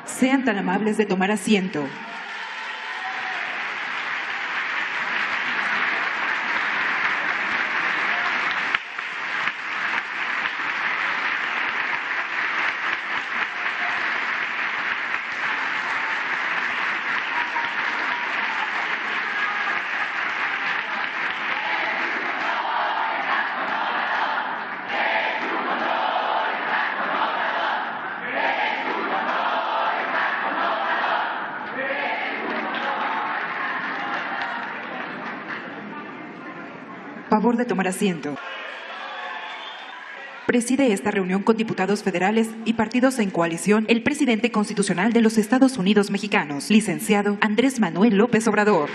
Sean tan amables de tomar asiento. Favor de tomar asiento. Preside esta reunión con diputados federales y partidos en coalición el presidente constitucional de los Estados Unidos mexicanos, licenciado Andrés Manuel López Obrador.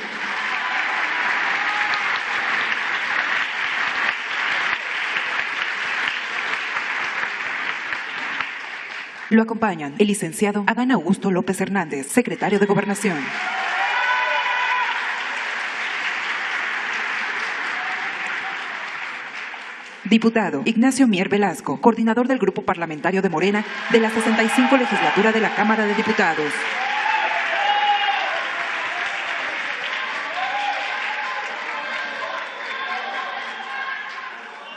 Lo acompañan el licenciado Adán Augusto López Hernández, secretario de Gobernación. Diputado Ignacio Mier Velasco, coordinador del Grupo Parlamentario de Morena de la 65 Legislatura de la Cámara de Diputados.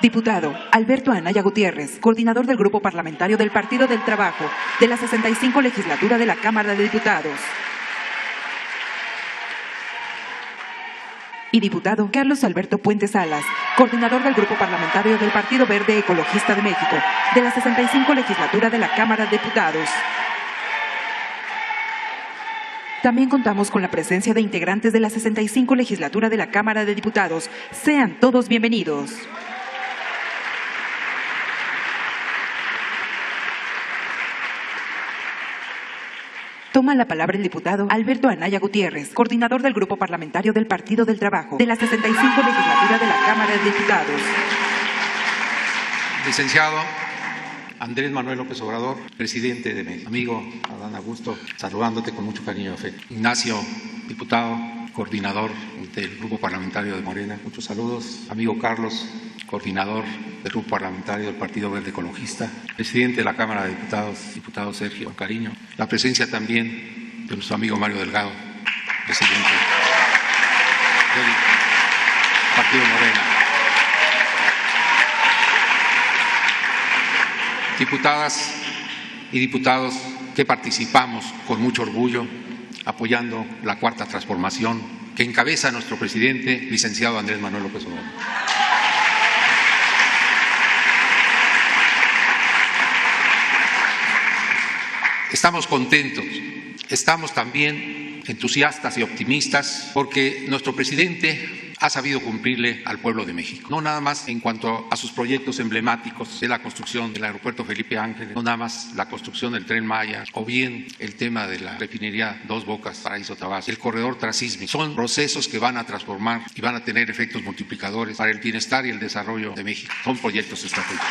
Diputado Alberto Anaya Gutiérrez, coordinador del Grupo Parlamentario del Partido del Trabajo de la 65 Legislatura de la Cámara de Diputados. Y diputado Carlos Alberto Puente Salas, coordinador del Grupo Parlamentario del Partido Verde Ecologista de México, de la 65 Legislatura de la Cámara de Diputados. También contamos con la presencia de integrantes de la 65 Legislatura de la Cámara de Diputados. Sean todos bienvenidos. Toma la palabra el diputado Alberto Anaya Gutiérrez, coordinador del Grupo Parlamentario del Partido del Trabajo de la 65 Legislatura de la Cámara de Diputados. Licenciado Andrés Manuel López Obrador, presidente de México. Amigo Adán Augusto, saludándote con mucho cariño y afecto. Ignacio, diputado, coordinador del Grupo Parlamentario de Morena, muchos saludos. Amigo Carlos, coordinador del Grupo Parlamentario del Partido Verde Ecologista, presidente de la Cámara de Diputados, diputado Sergio, con cariño. La presencia también de nuestro amigo Mario Delgado, presidente del Partido Morena. Diputadas y diputados que participamos con mucho orgullo apoyando la Cuarta Transformación que encabeza nuestro presidente, licenciado Andrés Manuel López Obrador. Estamos contentos, estamos también entusiastas y optimistas porque nuestro presidente ha sabido cumplirle al pueblo de México. No nada más en cuanto a sus proyectos emblemáticos de la construcción del aeropuerto Felipe Ángeles, no nada más la construcción del Tren Maya o bien el tema de la refinería Dos Bocas, Paraíso Tabasco, el corredor transísmico. Son procesos que van a transformar y van a tener efectos multiplicadores para el bienestar y el desarrollo de México. Son proyectos estratégicos.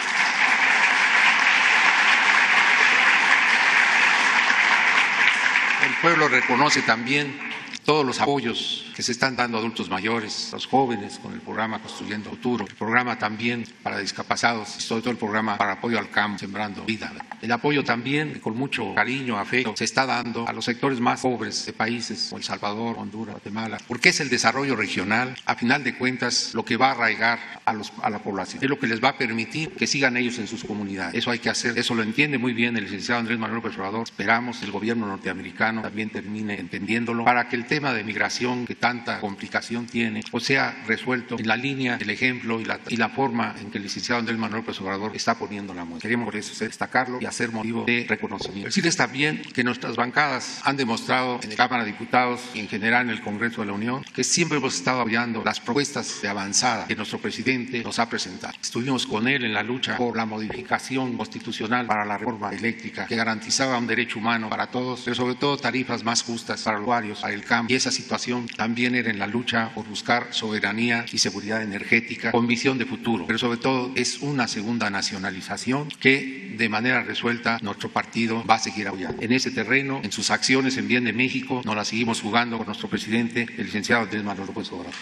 El pueblo reconoce también todos los apoyos que se están dando a adultos mayores, a los jóvenes con el programa Construyendo Futuro, el programa también para discapacitados y sobre todo el programa para apoyo al campo, Sembrando Vida. El apoyo también, con mucho cariño, afecto, se está dando a los sectores más pobres de países como El Salvador, Honduras, Guatemala, porque es el desarrollo regional, a final de cuentas, lo que va a arraigar a la población, es lo que les va a permitir que sigan ellos en sus comunidades. Eso hay que hacer, eso lo entiende muy bien el licenciado Andrés Manuel López Obrador. Esperamos el gobierno norteamericano también termine entendiéndolo para que el tema de migración que tanta complicación tiene, o sea resuelto en la línea del ejemplo y la forma en que el licenciado Andrés Manuel López Obrador está poniendo la muestra. Queremos por eso destacarlo y hacer motivo de reconocimiento. Decirles también que nuestras bancadas han demostrado en la Cámara de Diputados y en general en el Congreso de la Unión que siempre hemos estado apoyando las propuestas de avanzada que nuestro presidente nos ha presentado. Estuvimos con él en la lucha por la modificación constitucional para la reforma eléctrica que garantizaba un derecho humano para todos, pero sobre todo tarifas más justas para los usuarios, para el campo. Y esa situación también era en la lucha por buscar soberanía y seguridad energética con visión de futuro, pero sobre todo es una segunda nacionalización que de manera resuelta nuestro partido va a seguir apoyando. En ese terreno, en sus acciones en bien de México, nos la seguimos jugando con nuestro presidente, el licenciado Andrés Manuel López Obrador.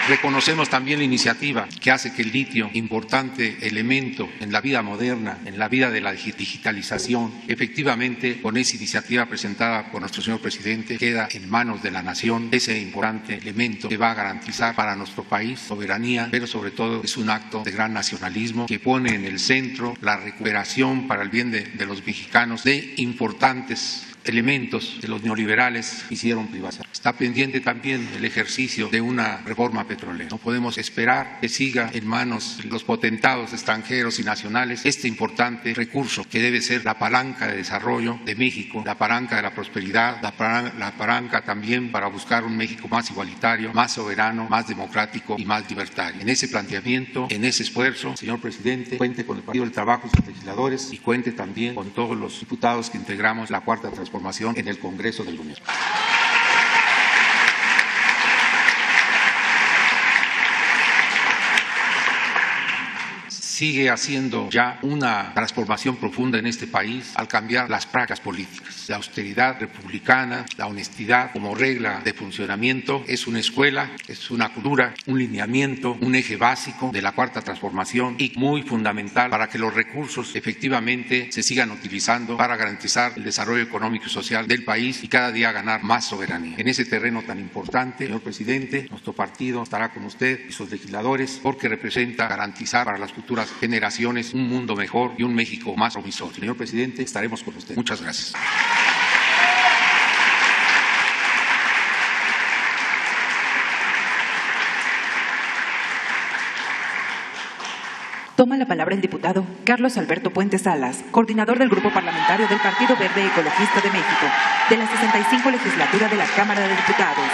Reconocemos también la iniciativa que hace que el litio, importante elemento en la vida moderna, en la vida de la digitalización, efectivamente con esa iniciativa presentada por nuestro señor presidente queda en manos de la nación ese importante elemento que va a garantizar para nuestro país soberanía, pero sobre todo es un acto de gran nacionalismo que pone en el centro la recuperación para el bien de los mexicanos de importantes elementos que los neoliberales hicieron privatizar. Está pendiente también el ejercicio de una reforma petrolera. No podemos esperar que siga en manos de los potentados extranjeros y nacionales este importante recurso que debe ser la palanca de desarrollo de México, la palanca de la prosperidad, la palanca también para buscar un México más igualitario, más soberano, más democrático y más libertario. En ese planteamiento, en ese esfuerzo, señor presidente, cuente con el Partido del Trabajo y sus legisladores y cuente también con todos los diputados que integramos la Cuarta Transformación en el Congreso del Gobierno. Sigue haciendo ya una transformación profunda en este país al cambiar las prácticas políticas. La austeridad republicana, la honestidad como regla de funcionamiento es una escuela, es una cultura, un lineamiento, un eje básico de la Cuarta Transformación y muy fundamental para que los recursos efectivamente se sigan utilizando para garantizar el desarrollo económico y social del país y cada día ganar más soberanía. En ese terreno tan importante, señor presidente, nuestro partido estará con usted y sus legisladores porque representa garantizar para las futuras generaciones un mundo mejor y un México más promisorio. Señor presidente, estaremos con usted. Muchas gracias. Toma la palabra el diputado Carlos Alberto Puente Salas, coordinador del Grupo Parlamentario del Partido Verde Ecologista de México, de la 65 legislatura de la Cámara de Diputados.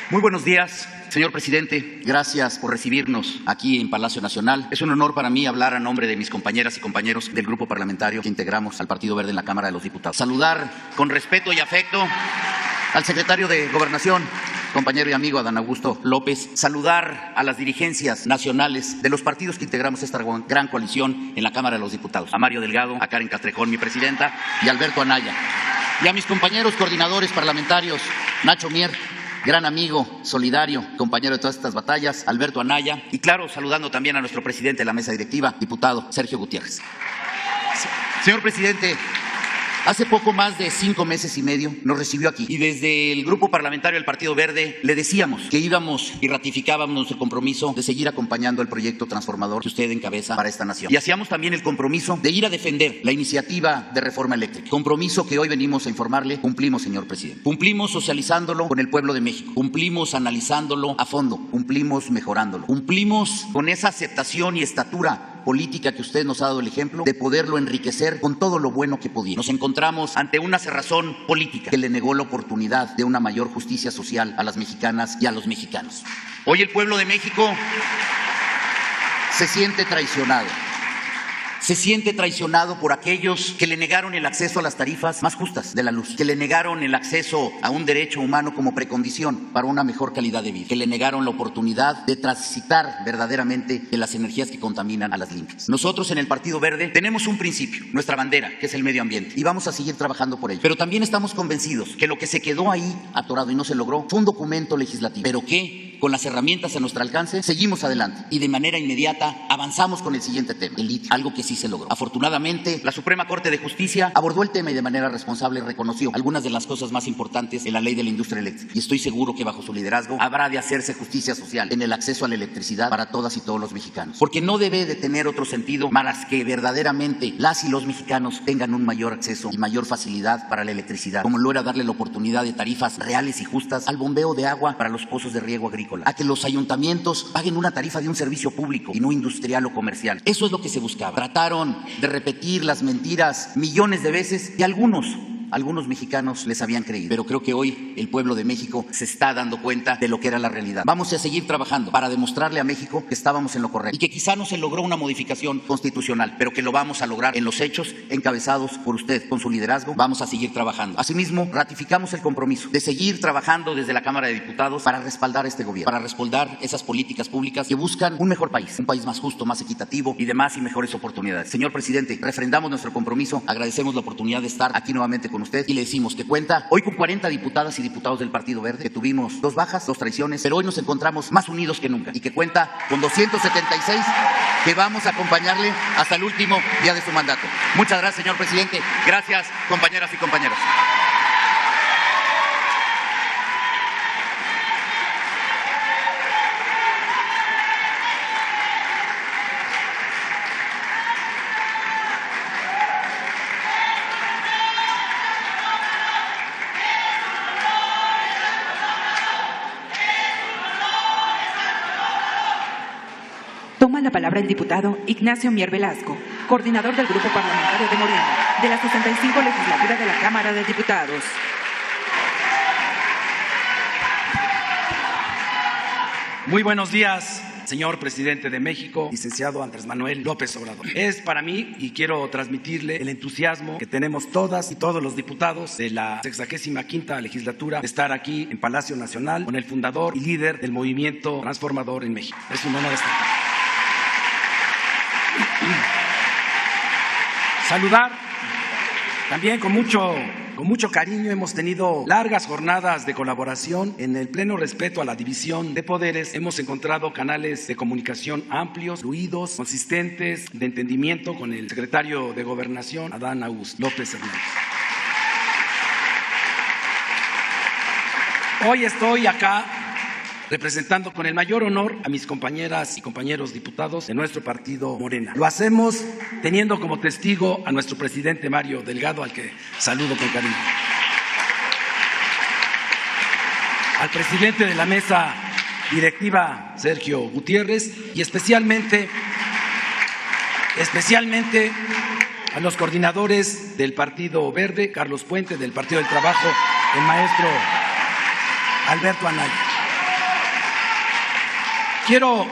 Muy buenos días, señor presidente. Gracias por recibirnos aquí en Palacio Nacional. Es un honor para mí hablar a nombre de mis compañeras y compañeros del grupo parlamentario que integramos al Partido Verde en la Cámara de los Diputados. Saludar con respeto y afecto al secretario de Gobernación, compañero y amigo Adán Augusto López. Saludar a las dirigencias nacionales de los partidos que integramos esta gran coalición en la Cámara de los Diputados. A Mario Delgado, a Karen Castrejón, mi presidenta, y a Alberto Anaya. Y a mis compañeros coordinadores parlamentarios, Nacho Mier, gran amigo, solidario, compañero de todas estas batallas, Alberto Anaya, y claro, saludando también a nuestro presidente de la mesa directiva, diputado Sergio Gutiérrez. Señor presidente, hace poco más de 5 meses y medio nos recibió aquí y desde el grupo parlamentario del Partido Verde le decíamos que íbamos y ratificábamos nuestro compromiso de seguir acompañando el proyecto transformador que usted encabeza para esta nación. Y hacíamos también el compromiso de ir a defender la iniciativa de reforma eléctrica. Compromiso que hoy venimos a informarle, cumplimos, señor presidente. Cumplimos socializándolo con el pueblo de México. Cumplimos analizándolo a fondo. Cumplimos mejorándolo. Cumplimos con esa aceptación y estatura política que usted nos ha dado el ejemplo de poderlo enriquecer con todo lo bueno que podía. Nos encontramos ante una cerrazón política que le negó la oportunidad de una mayor justicia social a las mexicanas y a los mexicanos. Hoy el pueblo de México se siente traicionado. Se siente traicionado por aquellos que le negaron el acceso a las tarifas más justas de la luz, que le negaron el acceso a un derecho humano como precondición para una mejor calidad de vida, que le negaron la oportunidad de transitar verdaderamente de las energías que contaminan a las limpias. Nosotros en el Partido Verde tenemos un principio, nuestra bandera, que es el medio ambiente, y vamos a seguir trabajando por ello. Pero también estamos convencidos que lo que se quedó ahí atorado y no se logró fue un documento legislativo, pero que con las herramientas a nuestro alcance seguimos adelante y de manera inmediata avanzamos con el siguiente tema, el litio, algo que sí se logró. Afortunadamente, la Suprema Corte de Justicia abordó el tema y de manera responsable reconoció algunas de las cosas más importantes en la ley de la industria eléctrica. Y estoy seguro que bajo su liderazgo habrá de hacerse justicia social en el acceso a la electricidad para todas y todos los mexicanos. Porque no debe de tener otro sentido más que verdaderamente las y los mexicanos tengan un mayor acceso y mayor facilidad para la electricidad, como lo era darle la oportunidad de tarifas reales y justas al bombeo de agua para los pozos de riego agrícola, a que los ayuntamientos paguen una tarifa de un servicio público y no industrial o comercial. Eso es lo que se buscaba. Trataron de repetir las mentiras millones de veces y algunos mexicanos les habían creído, pero creo que hoy el pueblo de México se está dando cuenta de lo que era la realidad. Vamos a seguir trabajando para demostrarle a México que estábamos en lo correcto y que quizá no se logró una modificación constitucional, pero que lo vamos a lograr en los hechos encabezados por usted. Con su liderazgo vamos a seguir trabajando. Asimismo, ratificamos el compromiso de seguir trabajando desde la Cámara de Diputados para respaldar este gobierno, para respaldar esas políticas públicas que buscan un mejor país, un país más justo, más equitativo y de más y mejores oportunidades. Señor presidente, refrendamos nuestro compromiso, agradecemos la oportunidad de estar aquí nuevamente con con usted y le decimos que cuenta hoy con 40 diputadas y diputados del Partido Verde, que tuvimos 2 bajas, 2 traiciones, pero hoy nos encontramos más unidos que nunca y que cuenta con 276 que vamos a acompañarle hasta el último día de su mandato. Muchas gracias, señor presidente. Gracias, compañeras y compañeros. Toma la palabra el diputado Ignacio Mier Velasco, coordinador del Grupo Parlamentario de Morena, de la 65 Legislatura de la Cámara de Diputados. Muy buenos días, señor presidente de México, licenciado Andrés Manuel López Obrador. Es para mí, y quiero transmitirle el entusiasmo que tenemos todas y todos los diputados de la 65ª legislatura de estar aquí en Palacio Nacional con el fundador y líder del movimiento transformador en México. Es un honor estar aquí. Saludar también con mucho cariño. Hemos tenido largas jornadas de colaboración. En el pleno respeto a la división de poderes, hemos encontrado canales de comunicación amplios, fluidos, consistentes, de entendimiento con el secretario de Gobernación, Adán Augusto López Hernández. Hoy estoy acá representando con el mayor honor a mis compañeras y compañeros diputados de nuestro partido Morena. Lo hacemos teniendo como testigo a nuestro presidente Mario Delgado, al que saludo con cariño. Al presidente de la mesa directiva, Sergio Gutiérrez, y especialmente a los coordinadores del Partido Verde, Carlos Puente, del Partido del Trabajo, el maestro Alberto Anaya. Quiero,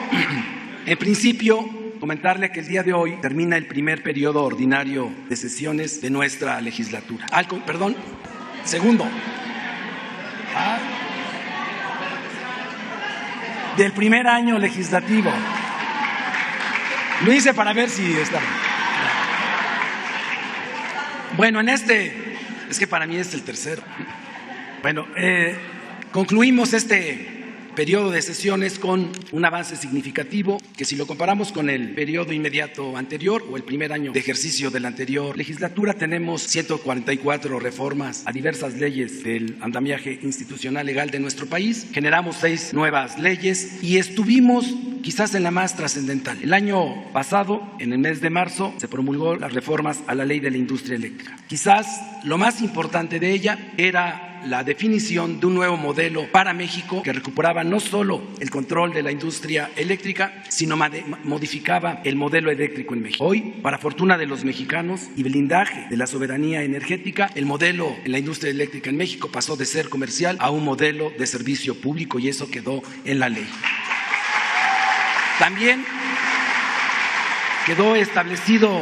en principio, comentarle que el día de hoy termina el primer periodo ordinario de sesiones de nuestra legislatura. Segundo. Del primer año legislativo. Lo hice para ver si está. Bueno, es que para mí es el tercero. Bueno, concluimos este periodo de sesiones con un avance significativo que, si lo comparamos con el periodo inmediato anterior o el primer año de ejercicio de la anterior legislatura, tenemos 144 reformas a diversas leyes del andamiaje institucional legal de nuestro país. Generamos 6 nuevas leyes y estuvimos quizás en la más trascendental. El año pasado, en el mes de marzo, se promulgó las reformas a la Ley de la Industria Eléctrica. Quizás lo más importante de ella era la definición de un nuevo modelo para México que recuperaba no solo el control de la industria eléctrica, sino modificaba el modelo eléctrico en México. Hoy, para fortuna de los mexicanos y blindaje de la soberanía energética, el modelo en la industria eléctrica en México pasó de ser comercial a un modelo de servicio público, y eso quedó en la ley. También quedó establecido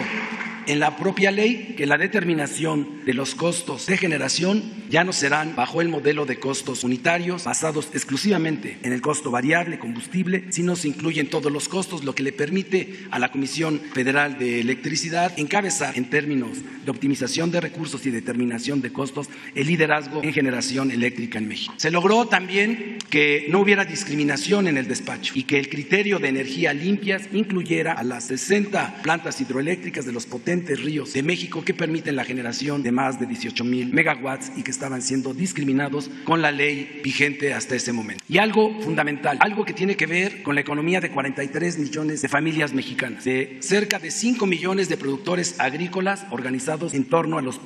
en la propia ley que la determinación de los costos de generación ya no serán bajo el modelo de costos unitarios basados exclusivamente en el costo variable combustible, sino se incluyen todos los costos, lo que le permite a la Comisión Federal de Electricidad encabezar en términos de optimización de recursos y determinación de costos el liderazgo en generación eléctrica en México. Se logró también que no hubiera discriminación en el despacho y que el criterio de energía limpias incluyera a las 60 plantas hidroeléctricas de los potentes ríos de México que permiten la generación de más de 18,000 megawatts y que estaban siendo discriminados con la ley vigente hasta ese momento. Y algo fundamental, algo que tiene que ver con la economía de 43 millones de familias mexicanas, de cerca de 5 millones de productores agrícolas organizados en torno a los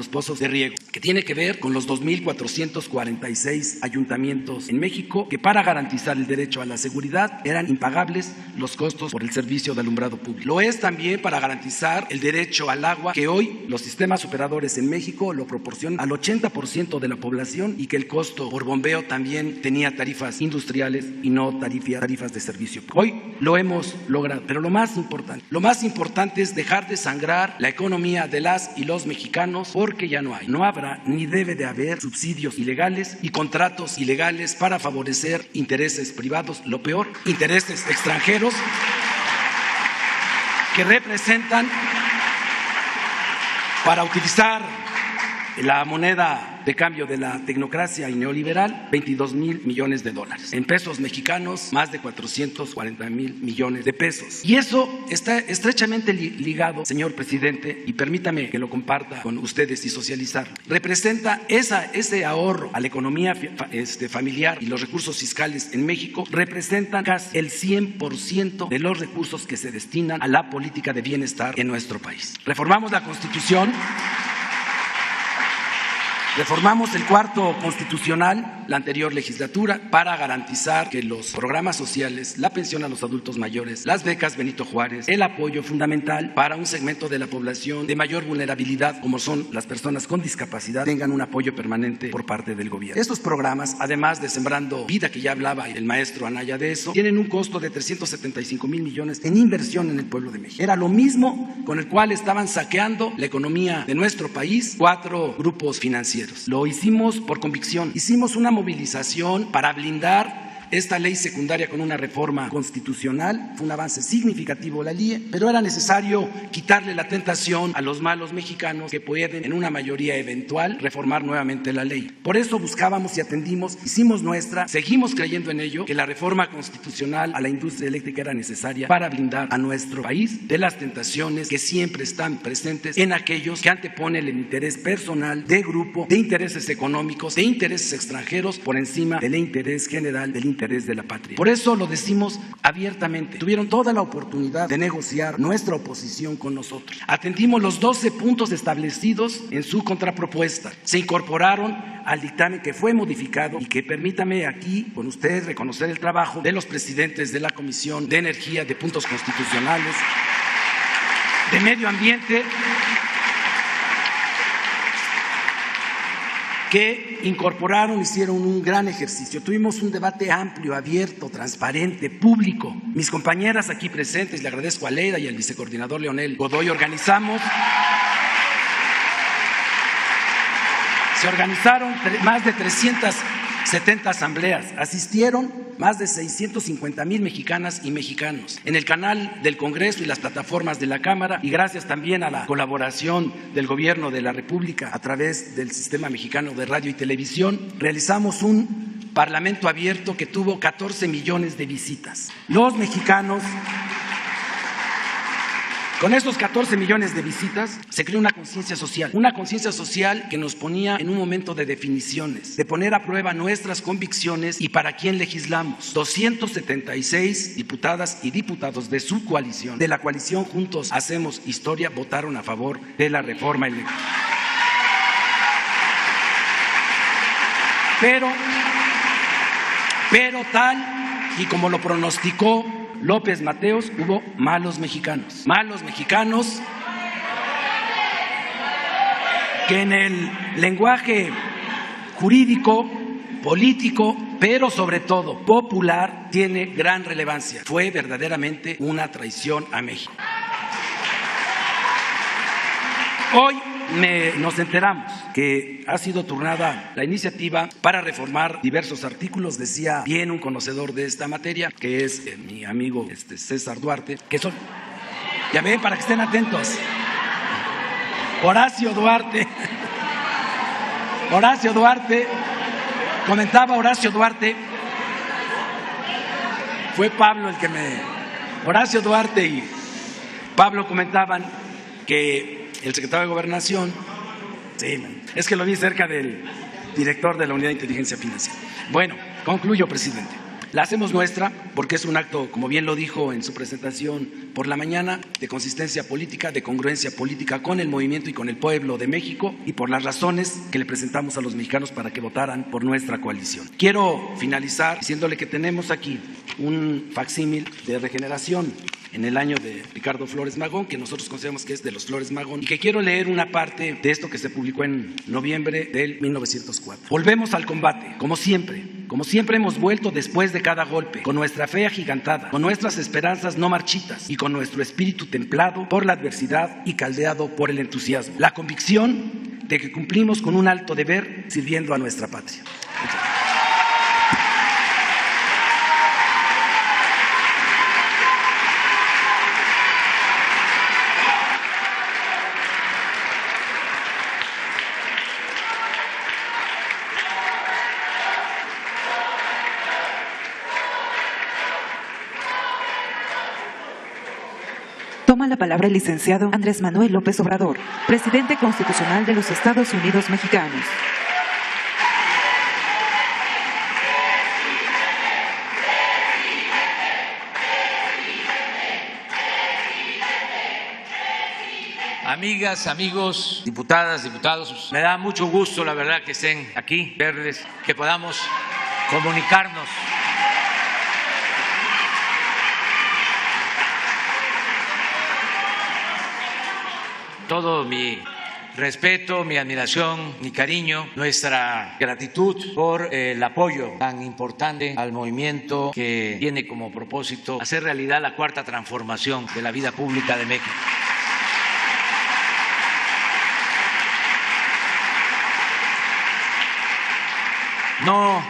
pozos de riego, que tiene que ver con los 2,446 ayuntamientos en México que, para garantizar el derecho a la seguridad, eran impagables los costos por el servicio de alumbrado público. Lo es también para garantizar el derecho al agua, que hoy los sistemas operadores en México lo proporcionan al 80% de la población, y que el costo por bombeo también tenía tarifas industriales y no tarifas de servicio. Hoy lo hemos logrado, pero lo más importante es dejar de sangrar la economía de las y los mexicanos, porque ya no habrá ni debe de haber subsidios ilegales y contratos ilegales para favorecer intereses privados, lo peor, intereses extranjeros que representan, para utilizar La moneda de cambio de la tecnocracia y neoliberal, 22,000 millones de dólares. En pesos mexicanos, más de 440,000 millones de pesos. Y eso está estrechamente ligado, señor presidente, y permítame que lo comparta con ustedes y socializarlo. Representa ese ahorro a la economía familiar y los recursos fiscales en México, representan casi el 100% de los recursos que se destinan a la política de bienestar en nuestro país. Reformamos la Constitución. Reformamos el cuarto constitucional, la anterior legislatura, para garantizar que los programas sociales, la pensión a los adultos mayores, las becas Benito Juárez, el apoyo fundamental para un segmento de la población de mayor vulnerabilidad, como son las personas con discapacidad, tengan un apoyo permanente por parte del gobierno. Estos programas, además de Sembrando Vida, que ya hablaba el maestro Anaya de eso, tienen un costo de 375,000 millones en inversión en el pueblo de México. Era lo mismo con el cual estaban saqueando la economía de nuestro país 4 grupos financieros. Lo hicimos por convicción, hicimos una movilización para blindar esta ley secundaria con una reforma constitucional. Fue un avance significativo la LIE, pero era necesario quitarle la tentación a los malos mexicanos que pueden, en una mayoría eventual, reformar nuevamente la ley. Por eso buscábamos y atendimos, hicimos nuestra, seguimos creyendo en ello, que la reforma constitucional a la industria eléctrica era necesaria para blindar a nuestro país de las tentaciones que siempre están presentes en aquellos que anteponen el interés personal, de grupo, de intereses económicos, de intereses extranjeros por encima del interés general, del interés de la patria. Por eso lo decimos abiertamente. Tuvieron toda la oportunidad de negociar nuestra oposición con nosotros. Atendimos los 12 puntos establecidos en su contrapropuesta. Se incorporaron al dictamen que fue modificado y que, permítame aquí con ustedes reconocer el trabajo de los presidentes de la Comisión de Energía, de Puntos Constitucionales, de Medio Ambiente, que incorporaron, hicieron un gran ejercicio. Tuvimos un debate amplio, abierto, transparente, público. Mis compañeras aquí presentes, le agradezco a Leida y al vicecoordinador Leonel Godoy, se organizaron más de 370 asambleas, asistieron más de 650,000 mexicanas y mexicanos. En el canal del Congreso y las plataformas de la Cámara, y gracias también a la colaboración del Gobierno de la República a través del Sistema Mexicano de Radio y Televisión, realizamos un Parlamento abierto que tuvo 14 millones de visitas. Los mexicanos, con esos 14 millones de visitas, se creó una conciencia social que nos ponía en un momento de definiciones, de poner a prueba nuestras convicciones y para quién legislamos. 276 diputadas y diputados de su coalición, de la coalición Juntos Hacemos Historia, votaron a favor de la reforma eléctrica. Pero tal y como lo pronosticó López Mateos, hubo malos mexicanos que en el lenguaje jurídico, político, pero sobre todo popular, tiene gran relevancia. Fue verdaderamente una traición a México. Hoy nos enteramos que ha sido turnada la iniciativa para reformar diversos artículos. Decía bien un conocedor de esta materia, que es mi amigo César Duarte, que son, ya ven, para que estén atentos, Horacio Duarte, comentaba Horacio Duarte, fue Pablo el que Horacio Duarte y Pablo comentaban que el secretario de Gobernación, sí, es que lo vi cerca del director de la Unidad de Inteligencia Financiera. Bueno, concluyo, presidente. La hacemos nuestra porque es un acto, como bien lo dijo en su presentación por la mañana, de consistencia política, de congruencia política con el movimiento y con el pueblo de México, y por las razones que le presentamos a los mexicanos para que votaran por nuestra coalición. Quiero finalizar diciéndole que tenemos aquí un facsímil de Regeneración en el año de Ricardo Flores Magón, que nosotros consideramos que es de los Flores Magón, y que quiero leer una parte de esto que se publicó en noviembre del 1904. Volvemos al combate, como siempre hemos vuelto después de cada golpe, con nuestra fe agigantada, con nuestras esperanzas no marchitas y con nuestro espíritu templado por la adversidad y caldeado por el entusiasmo. La convicción de que cumplimos con un alto deber sirviendo a nuestra patria. Muchas gracias. Toma la palabra el licenciado Andrés Manuel López Obrador, presidente constitucional de los Estados Unidos mexicanos. Amigas, amigos, diputadas, diputados, me da mucho gusto, la verdad, que estén aquí, verles, que podamos comunicarnos. Todo mi respeto, mi admiración, mi cariño, nuestra gratitud por el apoyo tan importante al movimiento que tiene como propósito hacer realidad la cuarta transformación de la vida pública de México. No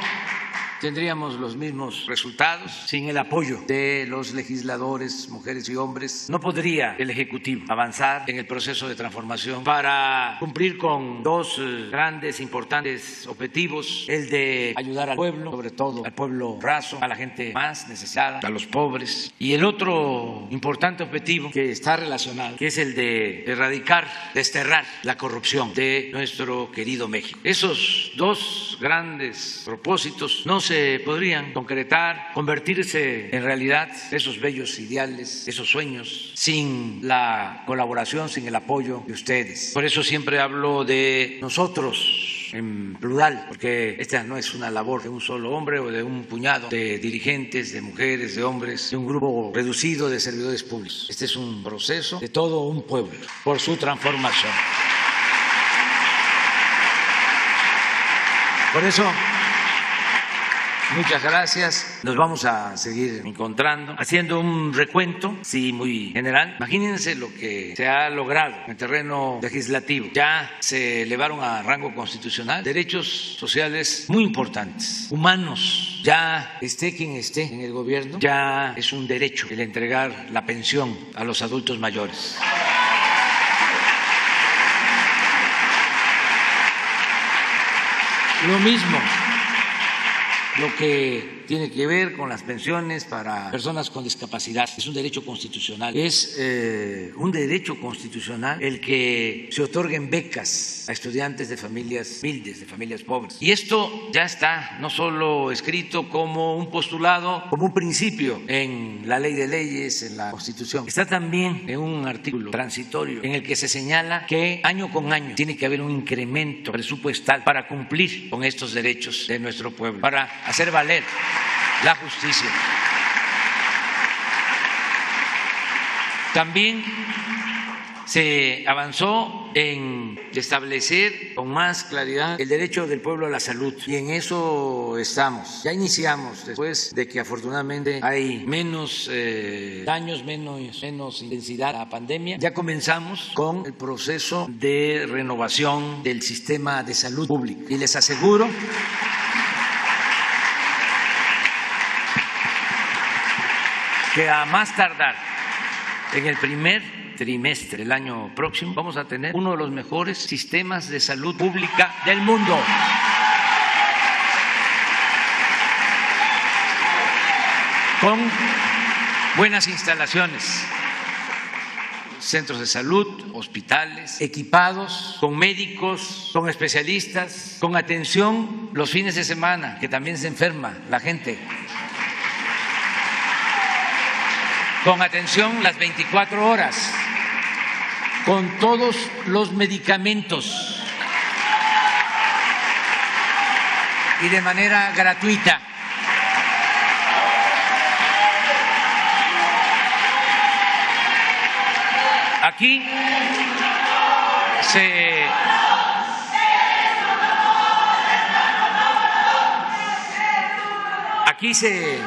tendríamos los mismos resultados sin el apoyo de los legisladores, mujeres y hombres. No podría el Ejecutivo avanzar en el proceso de transformación para cumplir con dos grandes, importantes objetivos: el de ayudar al pueblo, sobre todo al pueblo raso, a la gente más necesitada, a los pobres, y el otro importante objetivo que está relacionado, que es el de erradicar, desterrar la corrupción de nuestro querido México. Esos dos grandes propósitos no se podrían concretar, convertirse en realidad, esos bellos ideales, esos sueños, sin la colaboración, sin el apoyo de ustedes. Por eso siempre hablo de nosotros en plural, porque esta no es una labor de un solo hombre o de un puñado de dirigentes, de mujeres, de hombres, de un grupo reducido de servidores públicos. Este es un proceso de todo un pueblo por su transformación. Por eso, muchas gracias. Nos vamos a seguir encontrando, haciendo un recuento, sí, muy general. Imagínense lo que se ha logrado en el terreno legislativo. Ya se elevaron a rango constitucional derechos sociales muy importantes, humanos. Ya esté quien esté en el gobierno, ya es un derecho el entregar la pensión a los adultos mayores. Lo mismo, lo que tiene que ver con las pensiones para personas con discapacidad, es un derecho constitucional. Es un derecho constitucional el que se otorguen becas a estudiantes de familias humildes, de familias pobres. Y esto ya está no solo escrito como un postulado, como un principio en la ley de leyes, en la Constitución. Está también en un artículo transitorio en el que se señala que año con año tiene que haber un incremento presupuestal para cumplir con estos derechos de nuestro pueblo, para hacer valer la justicia. También se avanzó en establecer con más claridad el derecho del pueblo a la salud, y en eso estamos. Ya iniciamos, después de que afortunadamente hay menos daños, menos intensidad de la pandemia, ya comenzamos con el proceso de renovación del sistema de salud pública, y les aseguro que a más tardar en el primer trimestre del año próximo vamos a tener uno de los mejores sistemas de salud pública del mundo. Con buenas instalaciones, centros de salud, hospitales equipados, con médicos, con especialistas, con atención los fines de semana, que también se enferma la gente, con atención las 24 horas, con todos los medicamentos y de manera gratuita. Aquí se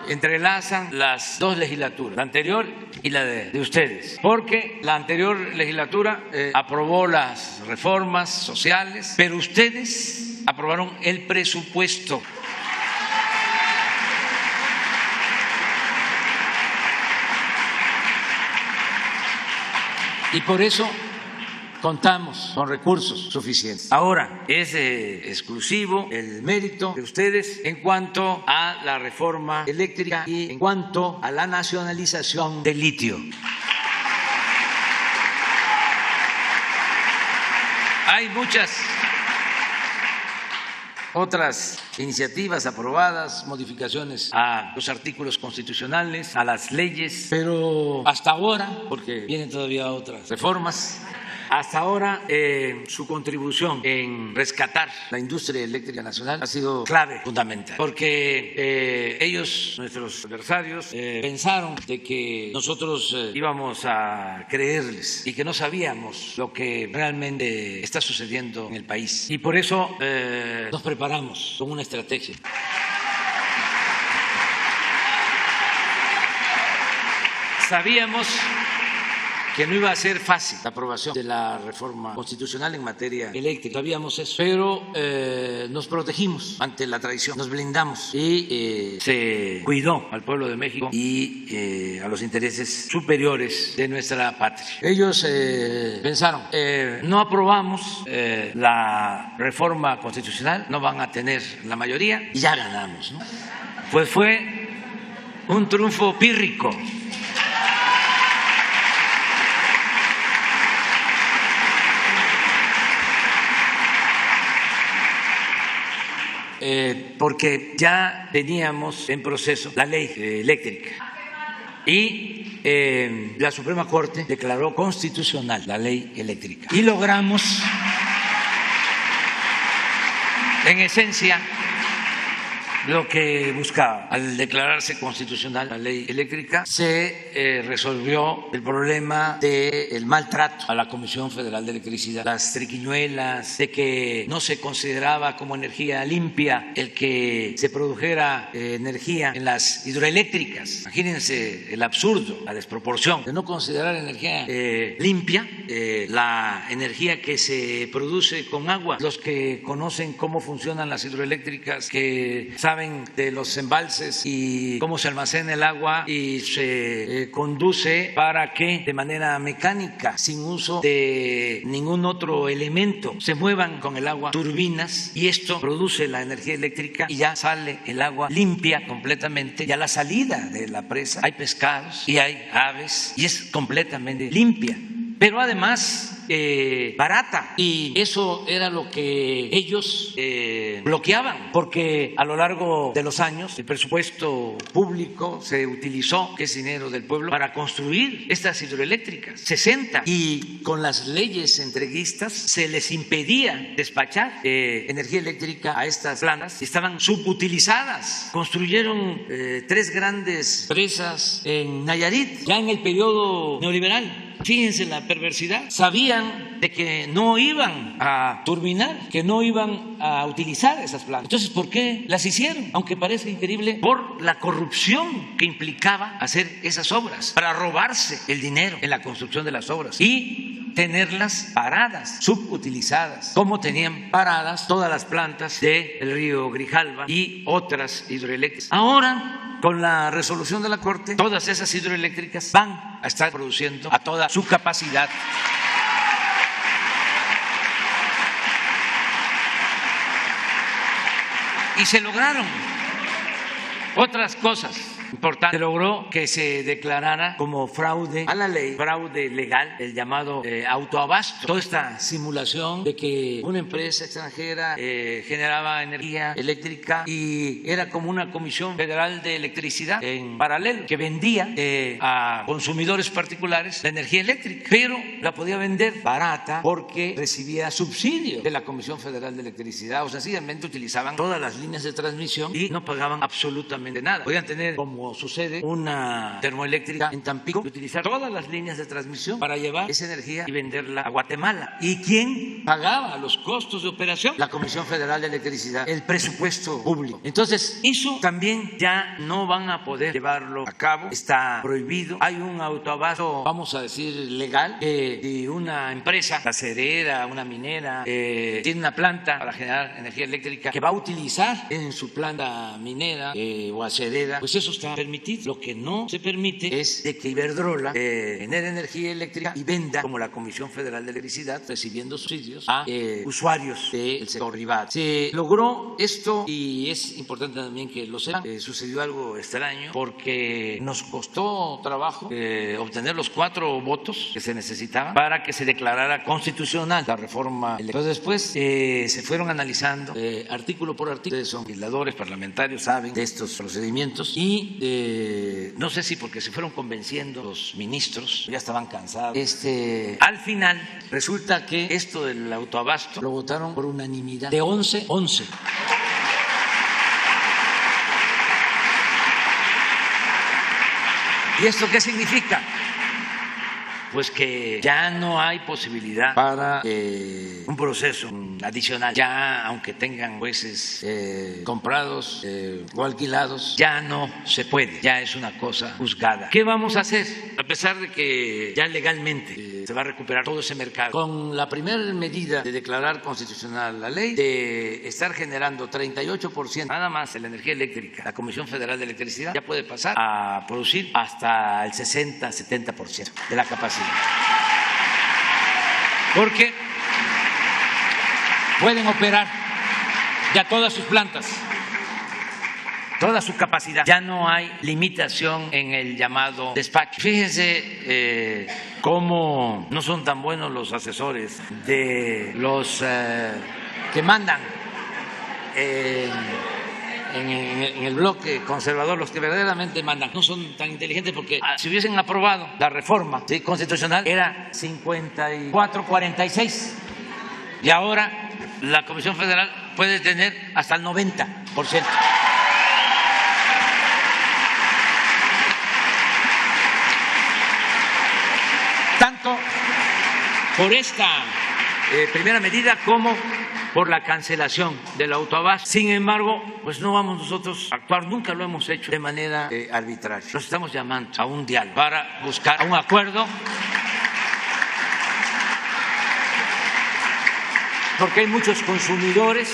entrelazan las dos legislaturas, la anterior y la de ustedes, porque la anterior legislatura aprobó las reformas sociales, pero ustedes aprobaron el presupuesto. Y por eso contamos con recursos suficientes. Ahora es exclusivo el mérito de ustedes en cuanto a la reforma eléctrica y en cuanto a la nacionalización del litio. Hay muchas otras iniciativas aprobadas, modificaciones a los artículos constitucionales, a las leyes, pero hasta ahora, porque vienen todavía otras reformas, hasta ahora su contribución en rescatar la industria eléctrica nacional ha sido clave, fundamental, porque ellos, nuestros adversarios, pensaron de que nosotros íbamos a creerles y que no sabíamos lo que realmente está sucediendo en el país. Y por eso nos preparamos con una estrategia. Sabíamos que no iba a ser fácil la aprobación de la reforma constitucional en materia eléctrica. Sabíamos eso, pero nos protegimos ante la traición, nos blindamos y se cuidó al pueblo de México y a los intereses superiores de nuestra patria. Ellos pensaron, no aprobamos la reforma constitucional, no van a tener la mayoría y ya ganamos, ¿no? Pues fue un triunfo pírrico. Porque ya teníamos en proceso la ley eléctrica y la Suprema Corte declaró constitucional la ley eléctrica y logramos, en esencia, lo que buscaba. Al declararse constitucional la ley eléctrica, se resolvió el problema del maltrato a la Comisión Federal de Electricidad, las triquiñuelas, de que no se consideraba como energía limpia el que se produjera energía en las hidroeléctricas. Imagínense el absurdo, la desproporción de no considerar energía limpia la energía que se produce con agua. Los que conocen cómo funcionan las hidroeléctricas, que saben de los embalses y cómo se almacena el agua y se conduce para que de manera mecánica, sin uso de ningún otro elemento, se muevan con el agua turbinas y esto produce la energía eléctrica y ya sale el agua limpia completamente. Y a la salida de la presa hay pescados y hay aves y es completamente limpia, pero además barata, y eso era lo que ellos bloqueaban, porque a lo largo de los años el presupuesto público se utilizó, que es dinero del pueblo, para construir estas hidroeléctricas, 60, y con las leyes entreguistas se les impedía despachar energía eléctrica a estas plantas, estaban subutilizadas. Construyeron 3 grandes presas en Nayarit, ya en el periodo neoliberal. Fíjense la perversidad. Sabían de que no iban a turbinar, que no iban a utilizar esas plantas. Entonces, ¿por qué las hicieron? Aunque parezca increíble, por la corrupción que implicaba hacer esas obras, para robarse el dinero en la construcción de las obras y tenerlas paradas, subutilizadas, como tenían paradas todas las plantas del río Grijalva y otras hidroeléctricas. Ahora, con la resolución de la Corte, todas esas hidroeléctricas van a estar produciendo a toda su capacidad. Y se lograron otras cosas importante. Se logró que se declarara como fraude a la ley, fraude legal, el llamado autoabasto. Toda esta simulación de que una empresa extranjera generaba energía eléctrica y era como una Comisión Federal de Electricidad en paralelo, que vendía a consumidores particulares la energía eléctrica, pero la podía vender barata porque recibía subsidio de la Comisión Federal de Electricidad. O sea, sencillamente utilizaban todas las líneas de transmisión y no pagaban absolutamente nada. Podían tener, como sucede, una termoeléctrica en Tampico y utilizar todas las líneas de transmisión para llevar esa energía y venderla a Guatemala. ¿Y quién pagaba los costos de operación? La Comisión Federal de Electricidad, el presupuesto público. Entonces, eso también ya no van a poder llevarlo a cabo, está prohibido. Hay un autoabasto, vamos a decir, legal, de una empresa acerera, una minera, tiene una planta para generar energía eléctrica que va a utilizar en su planta minera o a Cereda, pues eso está permitido. Lo que no se permite es de que Iberdrola genere energía eléctrica y venda, como la Comisión Federal de Electricidad, recibiendo subsidios a usuarios del sector privado. Se logró esto y es importante también que lo sepan. Sucedió algo extraño porque nos costó trabajo obtener los 4 votos que se necesitaban para que se declarara constitucional la reforma electoral. Entonces después se fueron analizando artículo por artículo. Ustedes son legisladores, parlamentarios, saben de estos procedimientos y no sé si porque se fueron convenciendo los ministros, ya estaban cansados. Al final resulta que esto del autoabasto lo votaron por unanimidad de 11-11. ¿Y esto qué significa? Pues que ya no hay posibilidad para un proceso adicional. Ya, aunque tengan jueces comprados o alquilados, ya no se puede. Ya es una cosa juzgada. ¿Qué vamos a hacer? A pesar de que ya legalmente se va a recuperar todo ese mercado. Con la primera medida de declarar constitucional la ley, de estar generando 38% nada más en la energía eléctrica, la Comisión Federal de Electricidad ya puede pasar a producir hasta el 60-70% de la capacidad. Porque pueden operar ya todas sus plantas, toda su capacidad. Ya no hay limitación en el llamado despacho. Fíjense cómo no son tan buenos los asesores de los que mandan en el bloque conservador, los que verdaderamente mandan, no son tan inteligentes porque si hubiesen aprobado la reforma constitucional era 54-46 y ahora la Comisión Federal puede tener hasta el 90%. Tanto por esta primera medida como por la cancelación del autoabasto. Sin embargo, pues no vamos nosotros a actuar, nunca lo hemos hecho de manera arbitraria. Nos estamos llamando a un diálogo para buscar un acuerdo, porque hay muchos consumidores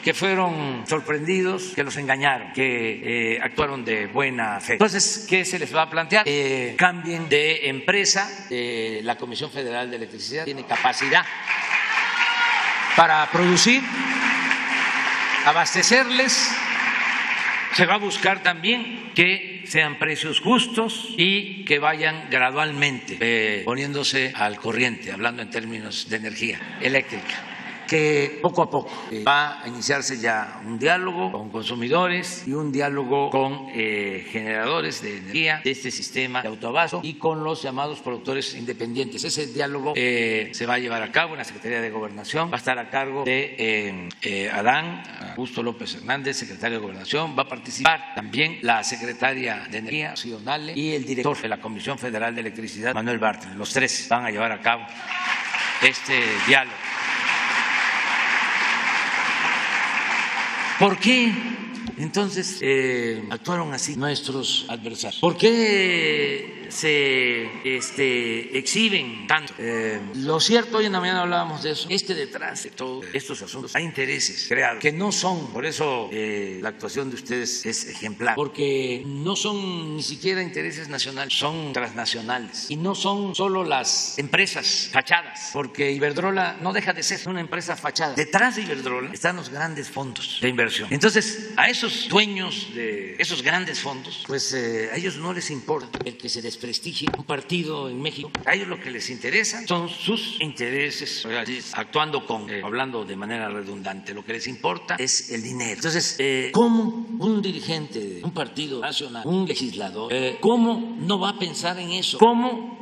que fueron sorprendidos, que los engañaron, que actuaron de buena fe. Entonces, ¿qué se les va a plantear? Cambien de empresa. La Comisión Federal de Electricidad tiene capacidad para producir, abastecerles. Se va a buscar también que sean precios justos y que vayan gradualmente poniéndose al corriente, hablando en términos de energía eléctrica, que poco a poco va a iniciarse ya un diálogo con consumidores y un diálogo con generadores de energía de este sistema de autoabasto y con los llamados productores independientes. Ese diálogo se va a llevar a cabo en la Secretaría de Gobernación, va a estar a cargo de Adán Augusto López Hernández, secretario de Gobernación. Va a participar también la secretaria de Energía, Rocío Nale, y el director de la Comisión Federal de Electricidad, Manuel Bartlett. Los tres van a llevar a cabo este diálogo. ¿Por qué entonces actuaron así nuestros adversarios? ¿Por qué se exhiben tanto? Lo cierto, hoy en la mañana hablábamos de eso, es que detrás de todos estos asuntos hay intereses creados que no son, por eso la actuación de ustedes es ejemplar, porque no son ni siquiera intereses nacionales, son transnacionales y no son solo las empresas fachadas, porque Iberdrola no deja de ser una empresa fachada. Detrás de Iberdrola están los grandes fondos de inversión. Entonces, a esos dueños de esos grandes fondos, pues a ellos no les importa el que se desprestigie un partido en México. A ellos lo que les interesa son sus intereses, actuando hablando de manera redundante, lo que les importa es el dinero. Entonces, ¿cómo un dirigente de un partido nacional, un legislador, cómo no va a pensar en eso? ¿Cómo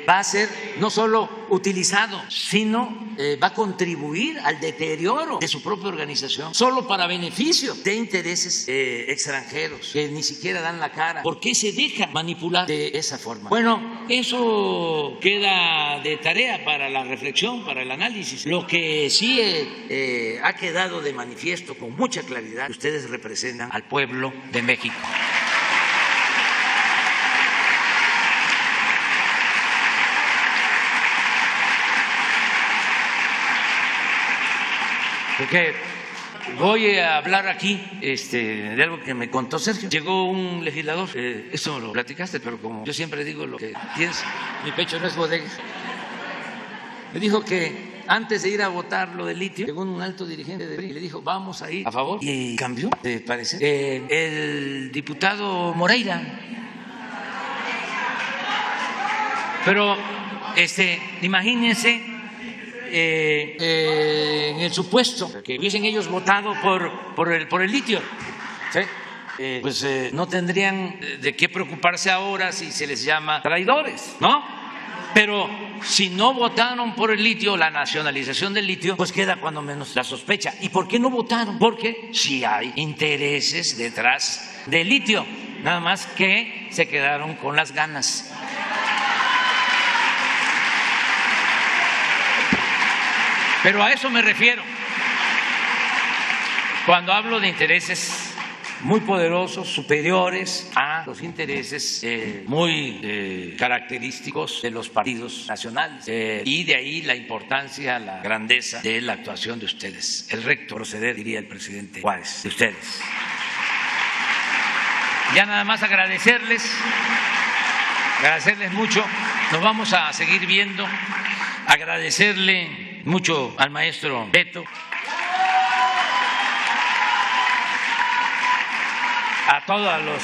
va a ser no solo utilizado, sino va a contribuir al deterioro de su propia organización solo para beneficio de intereses extranjeros que ni siquiera dan la cara? ¿Por qué se deja manipular de esa forma? Bueno, eso queda de tarea para la reflexión, para el análisis. Lo que sí ha quedado de manifiesto con mucha claridad: ustedes representan al pueblo de México. Porque voy a hablar aquí de algo que me contó Sergio. Llegó un legislador, eso lo platicaste, pero como yo siempre digo lo que tienes, mi pecho no es bodega. Me dijo que antes de ir a votar lo del litio, llegó un alto dirigente de PRI y le dijo, vamos a ir a favor. Y cambió de parecer. El diputado Moreira. Pero imagínense en el supuesto que hubiesen ellos votado por el litio, ¿sí? Pues no tendrían de qué preocuparse ahora si se les llama traidores, ¿no? Pero si no votaron por el litio, la nacionalización del litio, pues queda cuando menos la sospecha. ¿Y por qué no votaron? Porque sí hay intereses detrás del litio, nada más que se quedaron con las ganas. Pero a eso me refiero cuando hablo de intereses muy poderosos, superiores a los intereses muy característicos de los partidos nacionales. Y de ahí la importancia, la grandeza de la actuación de ustedes. El recto proceder, diría el presidente Juárez, de ustedes. Ya nada más agradecerles mucho. Nos vamos a seguir viendo. Agradecerle mucho al maestro Beto, a todos los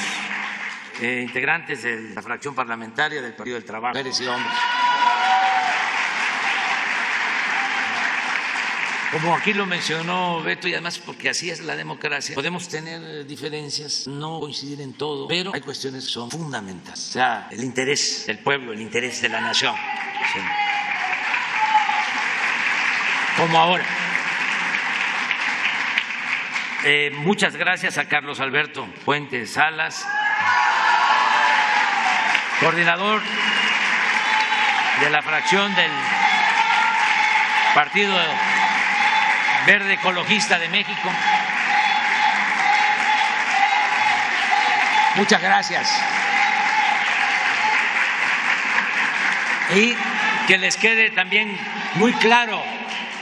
integrantes de la fracción parlamentaria del Partido del Trabajo, mujeres y hombres. Como aquí lo mencionó Beto, y además porque así es la democracia, podemos tener diferencias, no coincidir en todo, pero hay cuestiones que son fundamentales. O sea, el interés del pueblo, el interés de la nación. Sí. Como ahora. Muchas gracias a Carlos Alberto Puente Salas, coordinador de la fracción del Partido Verde Ecologista de México. Muchas gracias. Y que les quede también muy claro.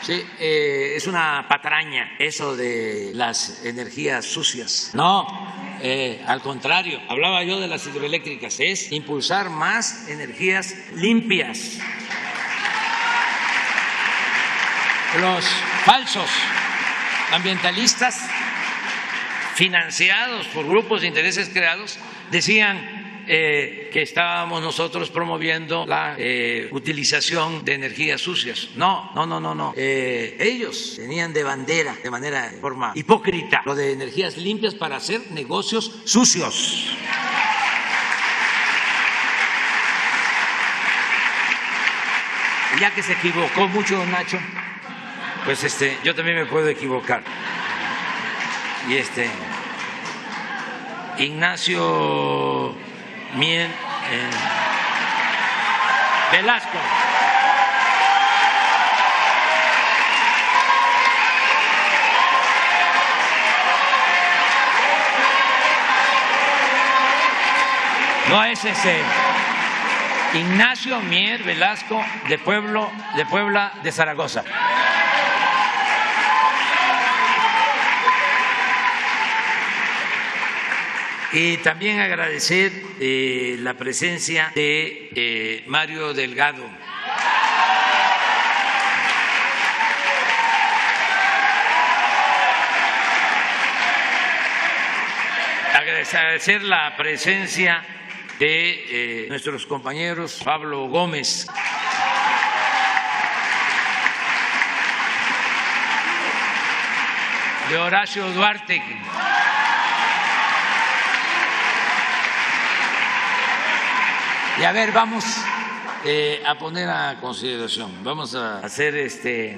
Sí, es una patraña eso de las energías sucias. No, al contrario, hablaba yo de las hidroeléctricas, es impulsar más energías limpias. Los falsos ambientalistas, financiados por grupos de intereses creados, decían que estábamos nosotros promoviendo la utilización de energías sucias. No. Ellos tenían de bandera, de forma hipócrita, lo de energías limpias para hacer negocios sucios. Ya que se equivocó mucho don Nacho, pues yo también me puedo equivocar. Y Ignacio Mier Velasco. No es ese. Ignacio Mier Velasco de Puebla de Zaragoza. Y también agradecer la presencia de Mario Delgado. Agradecer la presencia de nuestros compañeros Pablo Gómez, de Horacio Duarte, y a ver, vamos a poner a consideración, vamos a hacer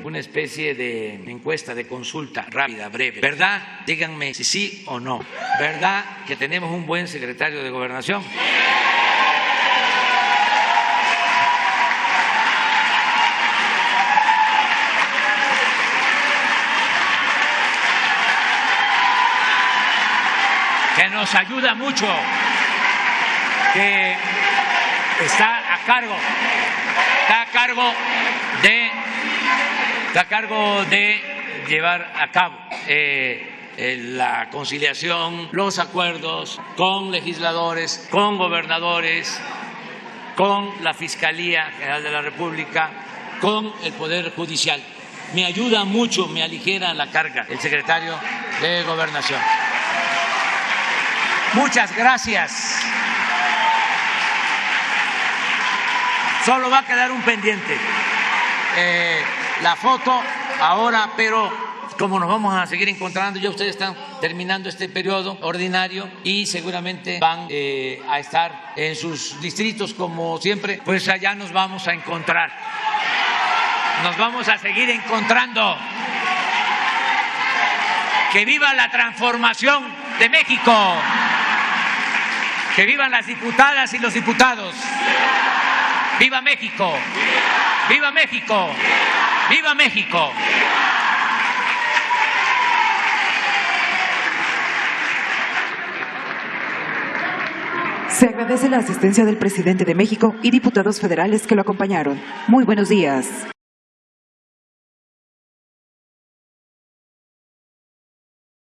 una especie de encuesta, de consulta rápida, breve. ¿Verdad? Díganme si sí o no. ¿Verdad que tenemos un buen secretario de Gobernación? Que nos ayuda mucho, que está a cargo de llevar a cabo la conciliación, los acuerdos con legisladores, con gobernadores, con la Fiscalía General de la República, con el Poder Judicial. Me ayuda mucho, me aligera la carga el secretario de Gobernación. Muchas gracias. Solo va a quedar un pendiente, la foto ahora, pero como nos vamos a seguir encontrando, ya ustedes están terminando este periodo ordinario y seguramente van a estar en sus distritos como siempre, pues allá nos vamos a encontrar. Nos vamos a seguir encontrando. ¡Que viva la transformación de México! ¡Que vivan las diputadas y los diputados! ¡Viva México! ¡Viva México! ¡Viva México! Se agradece la asistencia del presidente de México y diputados federales que lo acompañaron. Muy buenos días.